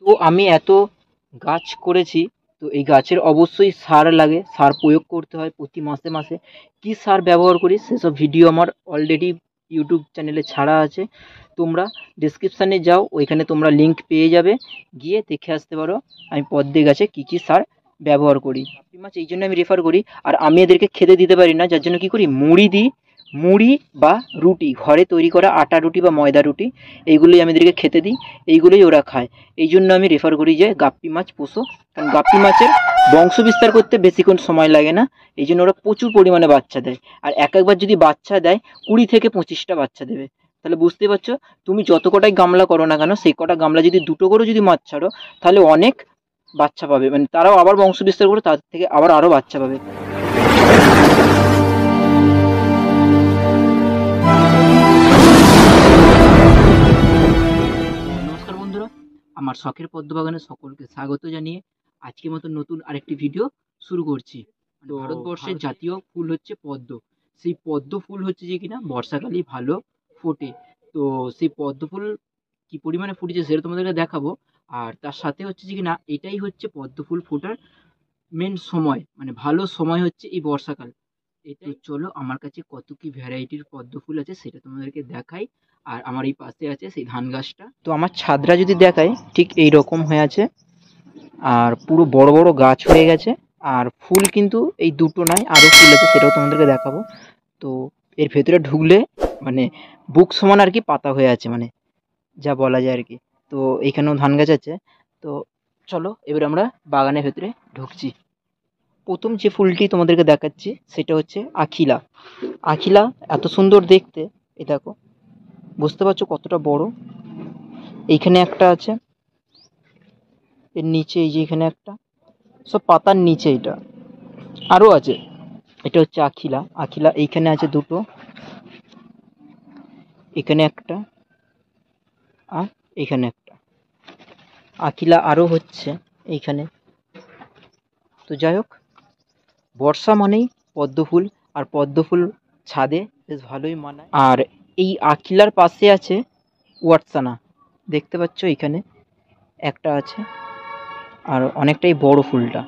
তো আমি এত গাছ করেছি, তো এই গাছের অবশ্যই সার লাগে, সার প্রয়োগ করতে হয় প্রতি মাসে মাসে। কি সার ব্যবহার করি সেসব ভিডিও আমার অলরেডি ইউটিউব চ্যানেলে ছাড়া আছে। তোমরা ডেসক্রিপশানে যাও, ওইখানে তোমরা লিঙ্ক পেয়ে যাবে, গিয়ে দেখে আসতে পারো আমি পদ্মে গাছে কী কী সার ব্যবহার করি। গাপ্পি মাছ এই জন্য আমি রেফার করি, আর আমি এদেরকে খেতে দিতে পারি না, যার জন্য কী করি, মুড়ি দিই। মুড়ি বা রুটি, ঘরে তৈরি করা আটা রুটি বা ময়দা রুটি, এইগুলোই আমি এদেরকে খেতে দিই, এইগুলোই ওরা খায়। এই জন্য আমি রেফার করি যে গাপ্পি মাছ পোষো, কারণ গাপ্পি মাছের বংশ বিস্তার করতে বেশিক্ষণ সময় লাগে না, এই জন্য ওরা প্রচুর পরিমাণে বাচ্চা দেয়। আর একবার যদি বাচ্চা দেয় 20 থেকে 25টা বাচ্চা দেবে। তাহলে বুঝতে পারছো, তুমি যত কটাই গামলা করো না কেন, সেই কটা গামলা যদি দুটো করে যদি মাছ ছাড়ো, তাহলে অনেক বাচ্চা পাবে, মানে তারাও আবার বংশ বিস্তার করে তার থেকে আবার আরও বাচ্চা পাবে। নমস্কার বন্ধুরা, আমার শখের পদ্ম বাগানে সকলকে স্বাগত জানিয়ে আজকের মতো নতুন আরেকটি ভিডিও শুরু করছি। ভারতবর্ষের জাতীয় ফুল হচ্ছে পদ্ম। সেই পদ্ম ফুল হচ্ছে যে কিনা বর্ষাকালেই ভালো ফোটে। তো সেই পদ্ম ফুল কি পরিমাণে ফুটেছে সেটা তোমাদেরকে দেখাবো। আর তার সাথে হচ্ছে যে কিনা এটাই হচ্ছে পদ্ম ফুল ফোটার মেন সময়, মানে ভালো সময় হচ্ছে এই বর্ষাকাল। এটাই চলো আমার কাছে কত কি ভ্যারাইটির পদ্ম ফুল আছে সেটা তোমাদেরকে দেখাই। আর আমার এই পাশে আছে সেই ধান গাছটা, তো আমার ছাদরা যদি দেখায় ঠিক এই রকম হয়ে আছে, আর পুরো বড় বড় গাছ হয়ে গেছে। আর ফুল কিন্তু এই দুটো নয়, আরও ফুল আছে, সেটাও তোমাদেরকে দেখাবো। তো এর ভেতরে ঢুকলে মানে বুক সমান আর কি পাতা হয়ে আছে, মানে যা বলা যায় আর কি। তো এইখানেও ধান গাছ আছে। তো চলো এবার আমরা বাগানের ভেতরে ঢুকছি। প্রথম যে ফুলটি তোমাদেরকে দেখাচ্ছি সেটা হচ্ছে আখিলা। আখিলা এত সুন্দর দেখতে, এই দেখো, বুঝতে পারছো কতটা বড়। এইখানে একটা আছে, এর নিচে এই যে এখানে একটা, সব পাতার নিচে এটা আরও আছে। এটা হচ্ছে আখিলা। আখিলা এইখানে আছে দুটো, এখানে একটা আর এখানে একটা। আখিলা আরও হচ্ছে এইখানে। তো যাই হোক, বর্ষা মানেই পদ্ম ফুল, আর পদ্ম ফুল ছাদে বেশ ভালোই মানায়। আর এই আখিলার পাশে আছে ওয়াটসানা, দেখতে পাচ্ছ এখানে একটা আছে, আর অনেকটাই বড় ফুলটা।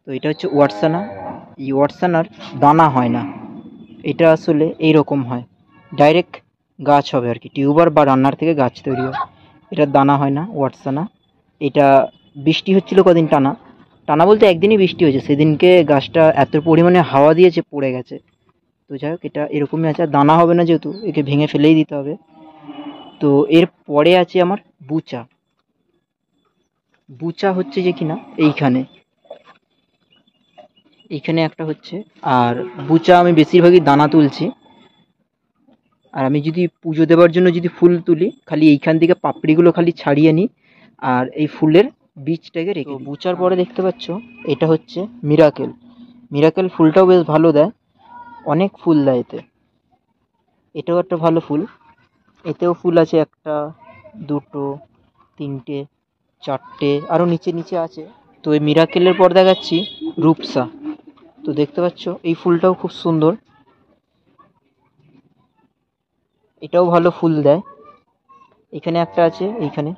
তো এটা হচ্ছে ওয়াটসানা। এই ওয়াটসানার দানা হয় না, এটা আসলে এইরকম হয়, ডাইরেক্ট গাছ হবে আর কি, টিউবার বা রান্নার থেকে গাছ তৈরি হয়। এটার দানা হয় না ওয়াটসানা। এটা বৃষ্টি হচ্ছিল কদিন টানা, টানা বলতে একদিনই বৃষ্টি হয়েছে, সেদিনকে গাছটা এত পরিমাণে হাওয়া দিয়েছে পড়ে গেছে। তো যাই হোক, এটা এরকমই আছে, আর দানা হবে না যেহেতু একে ভেঙে ফেলেই দিতে হবে। তো এর পরে আছে আমার বুচা। বুচা হচ্ছে যে কিনা এইখানে, এইখানে একটা হচ্ছে। আর বুচা আমি বেশিরভাগই দানা তুলছি, আর আমি যদি পুজো দেওয়ার জন্য যদি ফুল তুলি, খালি এইখান থেকে পাপড়িগুলো খালি ছাড়িয়ে নিই, আর এই ফুলের বীজটাকে রেখে দিই। বুচার পরে দেখতে পাচ্ছ এটা হচ্ছে মিরাকেল। মিরাকেল ফুলটাও বেশ ভালো দেয়, অনেক ফুল দেয় এতে। এটাও একটা ভালো ফুল, এতেও ফুল আছে একটা, দুটো, তিনটে, চারটে, আরও নিচে নিচে আছে। তো এই মিরাকেলের পর দেখাচ্ছি রূপসা। তো দেখতে পাচ্ছ এই ফুলটাও খুব সুন্দর, এটাও ভালো ফুল দেয়। এখানে একটা আছে এইখানে।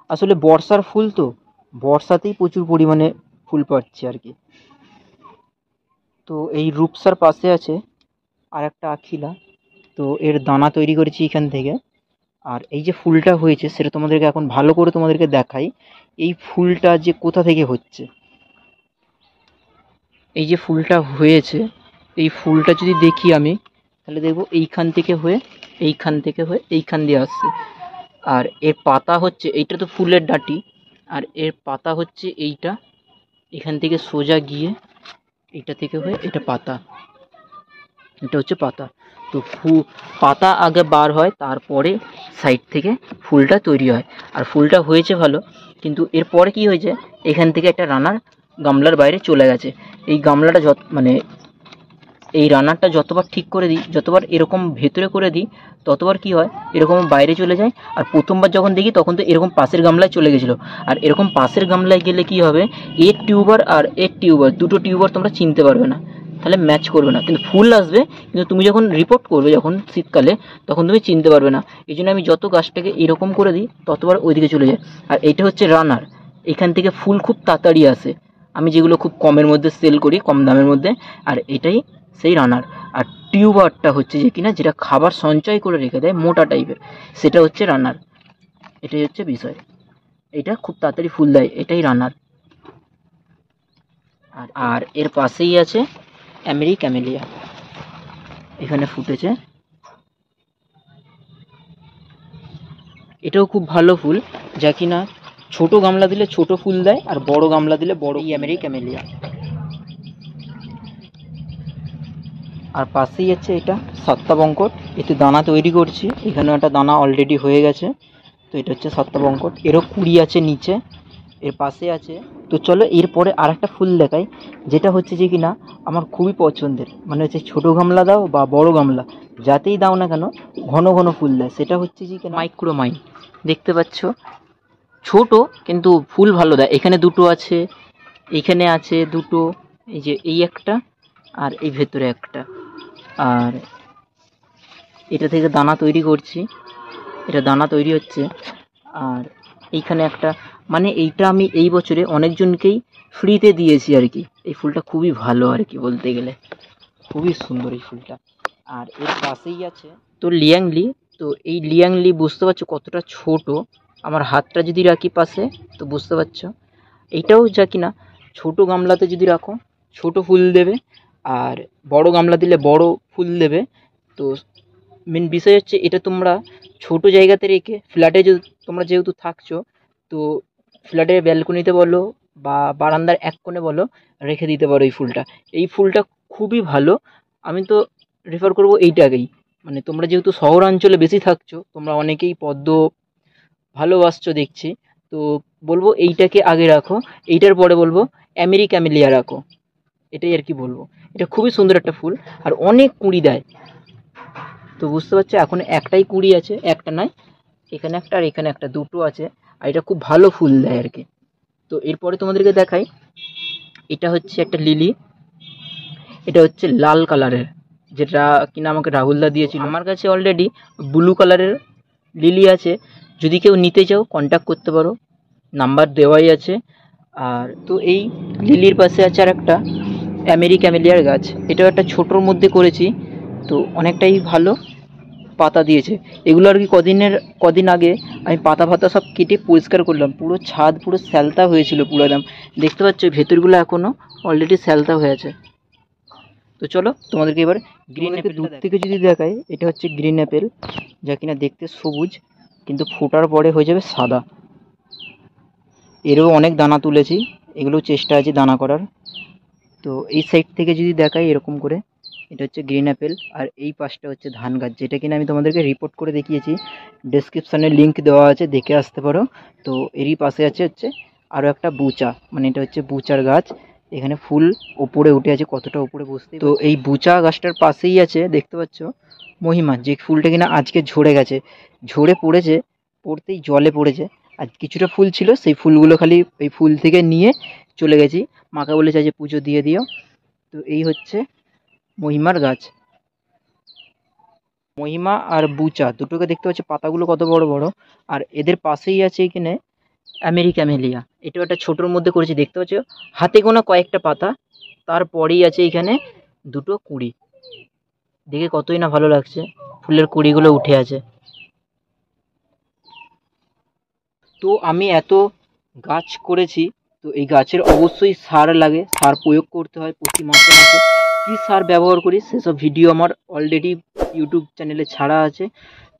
আসলে বর্ষার ফুল তো, বর্ষাতেই প্রচুর পরিমাণে ফুল পাচ্ছে আর কি। তো এই রূপসার পাশে আছে আর একটা আখিলা, তো এর দানা তৈরি করেছি এখান থেকে। আর এই যে ফুলটা হয়েছে সেটা তোমাদেরকে এখন ভালো করে তোমাদেরকে দেখাই, এই ফুলটা যে কোথা থেকে হচ্ছে। এই যে ফুলটা হয়েছে, এই ফুলটা যদি দেখি আমি, তাহলে দেখবো এইখান থেকে হয়ে এইখান থেকে হয়ে এইখান দিয়ে আসছে। আর এর পাতা হচ্ছে, এইটা তো ফুলের ডাঁটি, আর এর পাতা হচ্ছে এইটা, এখান থেকে সোজা গিয়ে এইটা থেকে হয়ে এটা পাতা, এটা হচ্ছে পাতা। তো পাতা আগে বার হয়, তারপরে সাইড থেকে ফুলটা তৈরি হয়। আর ফুলটা হয়েছে ভালো, কিন্তু এরপরে কি হয়েছে, এখান থেকে একটা রানার গামলার বাইরে চলে গেছে। এই গামলাটা মানে এই রানারটা যতবার ঠিক করে দিই, যতবার এরকম ভেতরে করে দিই, ততবার কি হয়, এরকম বাইরে চলে যায়। আর প্রথমবার যখন দেখি তখন তো এরকম পাশের গামলায় চলে গেছিলো। আর এরকম পাশের গামলায় গেলে কি হবে, এর টিউবার আর এর টিউবার, দুটো টিউবার তোমরা চিনতে পারবে না, তাহলে ম্যাচ করবে না, কিন্তু ফুল আসবে, কিন্তু তুমি যখন রিপোর্ট করবে যখন শীতকালে, তখন তুমি চিনতে পারবে না। এই জন্য আমি যত গাছটাকে এরকম করে দিই ততবার ওইদিকে চলে যায়। আর এইটা হচ্ছে রানার, এখান থেকে ফুল খুব তাড়াতাড়ি আসে, আমি যেগুলো খুব কমের মধ্যে সেল করি, কম দামের মধ্যে। আর এটাই সেই রানার। আর টিউবারটা হচ্ছে যে কিনা যেটা খাবার সঞ্চয় করে রেখে দেয় মোটা টাইপের, সেটা হচ্ছে রানার। এটাই হচ্ছে বিষয়, এটা খুব তাড়াতাড়ি ফুল দেয়, এটাই রানার। আর এর পাশেই আছে আমেরিক্যামেলিয়া, এখানে ফুটেছে। এটাও খুব ভালো ফুল, যা কিনা ছোট গামলা দিলে ছোট ফুল দেয়, আর বড় গামলা দিলে বড়। এই আমেরিক্যামেলিয়া। আর পাশেই আছে এটা সত্তাবঙ্কট, এতে দানা তৈরি করছি, এখানে একটা দানা অলরেডি হয়ে গেছে। তো এটা হচ্ছে সত্তাবঙ্কট, এরও কুড়ি আছে নিচে, এর পাশে আছে। তো চলো এরপরে আর একটা ফুল দেখাই, যেটা হচ্ছে যে কিনা আমার খুবই পছন্দের, মানে হচ্ছে ছোটো গামলা দাও বা বড় গামলা যাতেই দাও না কেন ঘন ঘন ফুল দেয়, সেটা হচ্ছে যে কিনা মাইক্রোমাইন। দেখতে পাচ্ছ ছোট কিন্তু ফুল ভালো দেয়। এখানে দুটো আছে, এইখানে আছে দুটো, এই যে এই একটা আর এই ভেতরে একটা। আর এটা থেকে দানা তৈরি করছি, এটা দানা তৈরি হচ্ছে। আর এইখানে একটা, মানে এইটা আমি এই বছরে অনেকজনকেই ফ্রিতে দিয়েছি আর কি। এই ফুলটা খুবই ভালো আর কি, বলতে গেলে খুবই সুন্দর এই ফুলটা। আর এর পাশেই আছে তো লিয়াংলি। তো এই লিয়াংলি বুঝতে পারছো কতটা ছোট, আমার হাতটা যদি রাখি পাশে তো বুঝতে পারছো। এইটাও যা কিনা ছোট গামলাতে যদি রাখো ছোট ফুল দেবে, আর বড় গামলা দিলে বড় ফুল দেবে। তো মেন বিষয় হচ্ছে এটা তোমরা ছোট জায়গাতে রেখে ফ্ল্যাটে তোমরা যেহেতু থাকছো, তো ফ্ল্যাটের ব্যালকনিতে বলো বা বারান্দার এক কোণে বলো রেখে দিতে পারো এই ফুলটা। এই ফুলটা খুবই ভালো, আমি তো রেফার করবো এইটাকেই। মানে তোমরা যেহেতু শহরাঞ্চলে বেশি থাকছো, তোমরা অনেকেই পদ্ম ভালোবাসছো দেখছি, তো বলবো এইটাকে আগে রাখো, এইটার পরে বলবো আমেরিক্যামেলিয়া রাখো, এটাই আর কি বলবো। এটা খুবই সুন্দর একটা ফুল, আর অনেক কুঁড়ি দেয়। তো বুঝতে পারছো এখন একটাই কুঁড়ি আছে, একটা নয়, এখানে একটা আর এখানে একটা, দুটো আছে। আর এটা খুব ভালো ফুল দেয় আর কি। তো এরপরে তোমাদেরকে দেখাই, এটা হচ্ছে একটা লিলি, এটা হচ্ছে লাল কালারের, যেটা কিনা আমাকে রাহুলদা দিয়েছিল। আমার কাছে অলরেডি ব্লু কালারের লিলি আছে, যদি কেউ নিতে চাও কন্ট্যাক্ট করতে পারো, নাম্বার দেওয়াই আছে। আর তো এই লিলির পাশে আছে আর একটা আমেরিক্যামেলিয়ার গাছ, এটাও একটা ছোটোর মধ্যে করেছি, তো অনেকটাই ভালো পাতা দিয়েছে। এগুলো আর কি কদিন আগে আমি পাতা ফাতা সব কেটে পরিষ্কার করলাম, পুরো ছাদ পুরো স্যালতা হয়েছিল পুরো একদম। দেখতে পাচ্ছ ভেতরগুলো এখনও অলরেডি স্যালতা হয়ে আছে। তো চলো তোমাদেরকে এবার গ্রিন অ্যাপেল দূর থেকে যদি দেখাই, এটা হচ্ছে গ্রিন অ্যাপেল, যা কিনা দেখতে সবুজ কিন্তু ফোটার পরে হয়ে যাবে সাদা। এরও অনেক দানা তুলেছি, এগুলো চেষ্টা আছে দানা করার। তো এই সাইড থেকে যদি দেখাই এরকম করে, এটা হচ্ছে গ্রিন অ্যাপেল। আর এই পাশটা হচ্ছে ধান গাছ, যেটা কিনা আমি তোমাদেরকে রিপোর্ট করে দেখিয়েছি, ডেসক্রিপশানে লিঙ্ক দেওয়া আছে, দেখে আসতে পারো। তো এরই পাশে আছে আরও একটা বুচা, মানে এটা হচ্ছে বুচার গাছ, এখানে ফুল ওপরে উঠে আছে, কতটা উপরে বুঝতে। তো এই বুচা গাছটার পাশেই আছে দেখতে পাচ্ছ মহিমা, যে ফুলটা কিনা আজকে ঝরে গেছে, ঝরে পড়েছে, পড়তেই জলে পড়েছে। আর কিছুটা ফুল ছিল, সেই ফুলগুলো খালি এই ফুল থেকে নিয়ে চলে গেছি, মাকে বলেছে যে পুজো দিয়ে দিও। তো এই হচ্ছে মহিমার গাছ। মহিমা আর বুচা দুটোকে দেখতে পাচ্ছি পাতাগুলো কত বড় বড়। আর এদের পাশেই আছে এখানে আমেরিক্যামেলিয়া, এটাও একটা ছোটোর মধ্যে করেছি, দেখতে পাচ্ছ হাতে গোনা কয়েকটা পাতা, তারপরেই আছে এখানে দুটো কুঁড়ি, দেখে কতই না ভালো লাগছে, ফুলের কুঁড়িগুলো উঠে আছে। তো আমি এত গাছ করেছি, তো এই গাছের অবশ্যই সার লাগে, সার প্রয়োগ করতে হয় প্রতি মাসে মাসে। কী সার ব্যবহার করি সেসব ভিডিও আমার অলরেডি ইউটিউব চ্যানেলে ছাড়া আছে,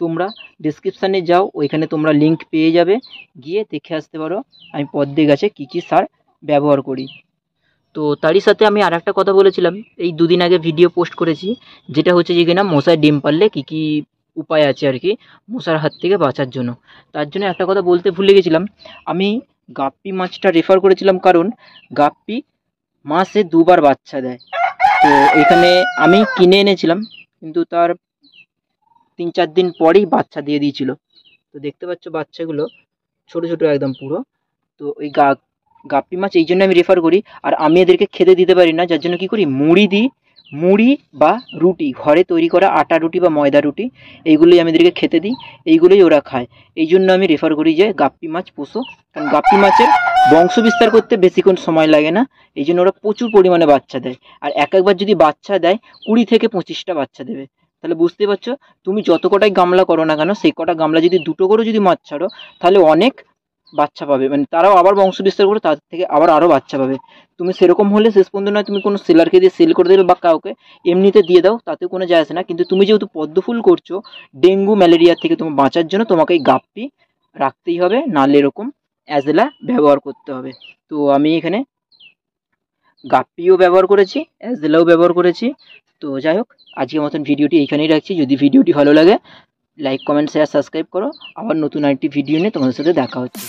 তোমরা ডেসক্রিপশানে যাও, ওইখানে তোমরা লিঙ্ক পেয়ে যাবে, গিয়ে দেখে আসতে পারো আমি পদ্মে গাছে কী কী সার ব্যবহার করি। তো তারই সাথে আমি আর একটা কথা বলেছিলাম, এই দুদিন আগে ভিডিও পোস্ট করেছি, যেটা হচ্ছে যে কিনা মশায় ডিম পারলে কী কী উপায় আছে আর কি মশার হাত থেকে বাঁচার জন্য। তার জন্য একটা কথা বলতে ভুলে গেছিলাম, আমি গাপ্পি মাছটা রেফার করেছিলাম, কারণ গাপ্পি মাসে দুবার বাচ্চা দেয়। তো এখানে আমি কিনে এনেছিলাম, কিন্তু তার 3-4 দিন পরেই বাচ্চা দিয়ে দিয়েছিল। তো দেখতে পাচ্ছ বাচ্চাগুলো ছোট ছোট একদম পুরো। তো ওই গাপ্পি মাছ এই জন্য আমি রেফার করি। আর আমি এদেরকে খেতে দিতে পারি না, যার জন্য কী করি মুড়ি দিই, মুড়ি বা রুটি, ঘরে তৈরি করা আটা রুটি বা ময়দা রুটি, এইগুলোই আমি এদেরকে খেতে দিই, এইগুলোই ওরা খায়। এই জন্য আমি রেফার করি যে গাপ্পি মাছ পোষো, কারণ গাপ্পি মাছের বংশ বিস্তার করতে বেশিক্ষণ সময় লাগে না, এই জন্য ওরা প্রচুর পরিমাণে বাচ্চা দেয়। আর একবার যদি বাচ্চা দেয় 20 থেকে 25টা বাচ্চা দেবে। তাহলে বুঝতে পারছো, তুমি যত কটাই গামলা করো না কেন, সেই কটা গামলা যদি 2টো করে যদি মাছ ছাড়ো, তাহলে অনেক বাচ্চা পাবে, মানে তারাও আবার বংশ বিস্তার করে তার থেকে আবার আরও বাচ্চা পাবে। তুমি সেরকম হলে শেষ পর্যন্ত নয় তুমি কোনো সেলারকে দিয়ে সেল করে দেবে বা কাউকে এমনিতে দিয়ে দাও, তাতে কোনো যায় আসে না। কিন্তু তুমি যেহেতু পদ্ম ফুল করছো, ডেঙ্গু ম্যালেরিয়া থেকে তোমার বাঁচার জন্য তোমাকে এই গাপ্পি রাখতেই হবে, নাহলে এরকম অ্যাজেলা ব্যবহার করতে হবে। তো আমি এখানে গাপ্পিও ব্যবহার করেছি, অ্যাজেলাও ব্যবহার করেছি। তো যাই হোক, আজকের মতন ভিডিওটি এইখানেই রাখছি। যদি ভিডিওটি ভালো লাগে, লাইক কমেন্ট শেয়ার সাবস্ক্রাইব করো। আবার নতুন আরেকটি ভিডিও নিয়ে তোমাদের সাথে দেখা হচ্ছে।